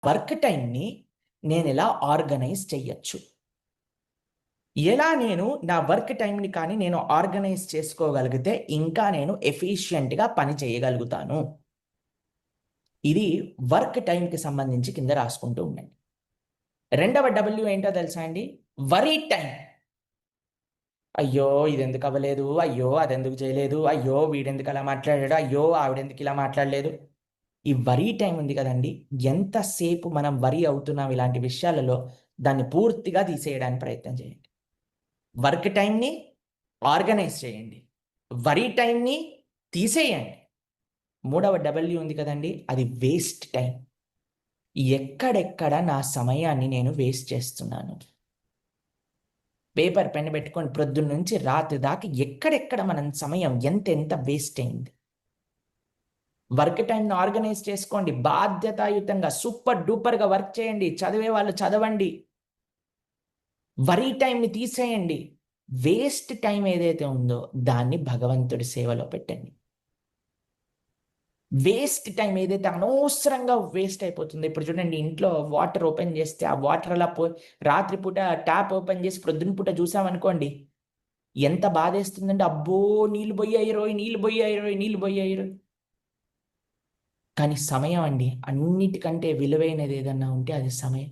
Work టైంని నేనెలా organise చెయ్యొచ్చు? ఎలా నేను నా వర్క్ టైంని కానీ నేను ఆర్గనైజ్ చేసుకోగలిగితే ఇంకా నేను ఎఫిషియెంట్‌గా పని చేయగలుగుతాను. ఇది వర్క్ టైంకి సంబంధించి కింద రాసుకుంటూ ఉండండి. రెండవ డబ్ల్యూ ఏంటో తెలుసా అండి? Worry time. అయ్యో! ఇదెందుకు అవ్వలేదు? అయ్యో! అదెందుకు చేయలేదు? అయ్యో! వీడెందుకు అలా మాట్లాడాడు? అయ్యో! ఆవిడెందుకు ఇలా మాట్లాడలేదు? ఈ వరీ టైమ్ ఉంది కదండీ! ఎంతసేపు మనం వరీ అవుతున్నాం ఇలాంటి విషయాలలో, దాన్ని పూర్తిగా తీసేయడానికి ప్రయత్నం చేయండి. వర్క్ టైమ్‌ని ఆర్గనైజ్ చేయండి. వరీ టైమ్‌ని తీసేయండి. మూడవ డబ్ల్యూ ఉంది కదండీ! అది వేస్ట్ టైమ్. ఎక్కడెక్కడ నా సమయాన్ని నేను వేస్ట్ చేస్తున్నాను? పేపర్, పెన్ పెట్టుకొని ప్రొద్దున్నుంచి రాత్రి దాకా ఎక్కడెక్కడ మనం సమయం ఎంతెంత వేస్ట్ అయింది? వర్క్ టైమ్‌ని ఆర్గనైజ్ చేసుకోండి. బాధ్యతాయుతంగా సూపర్ డూపర్‌గా వర్క్ చేయండి. చదివే వాళ్ళు చదవండి. వరీ టైమ్‌ని తీసేయండి. వేస్ట్ టైమ్ ఏదైతే ఉందో దాన్ని భగవంతుడి సేవలో పెట్టండి. వేస్ట్ టైమ్ ఏదైతే అనవసరంగా వేస్ట్ అయిపోతుందో, ఇప్పుడు చూడండి ఇంట్లో వాటర్ ఓపెన్ చేస్తే ఆ వాటర్ అలా రాత్రి పూట ట్యాప్ ఓపెన్ చేసి ప్రొద్దున పూట చూసామనుకోండి, ఎంత బాధేస్తుందంటే, అబ్బో! నీళ్ళు బొయ్యాయిరోయ్! నీళ్ళు బొయ్యాయిరోయ్! నీళ్ళు బొయ్యాయిరోయ్! కానీ సమయం అండి. అన్నిటికంటే విలువైనది ఏదన్నా ఉంటే అది సమయం.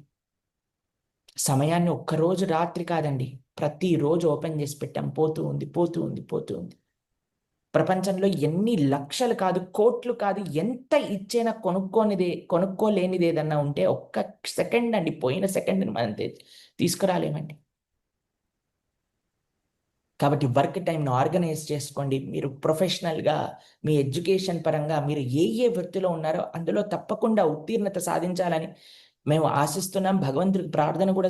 సమయాన్ని ఒక్కరోజు రాత్రి కాదండి. ప్రతిరోజు ఓపెన్ చేసి పెట్టాం. పోతూ ఉంది, పోతూ ఉంది, పోతూ ఉంది. ప్రపంచంలో ఎన్ని లక్షలు కాదు, కోట్లు కాదు, ఎంత ఇచ్చైనా కొనుక్కోలేనిదేదన్నా ఉంటే ఒక్క సెకండ్ అండి. పోయిన సెకండ్‌ని మనం తీసుకురాలేమండి. కాబట్టి వర్క్ టైమ్‌ని ఆర్గనైజ్ చేసుకోండి. మీరు ప్రొఫెషనల్‌గా, మీ ఎడ్యుకేషన్ పరంగా మీరు ఏ వృత్తిలో ఉన్నారో అందులో తప్పకుండా ఉత్తీర్ణత సాధించాలని మేము ఆశిస్తున్నాం. భగవంతుడికి ప్రార్థన కూడా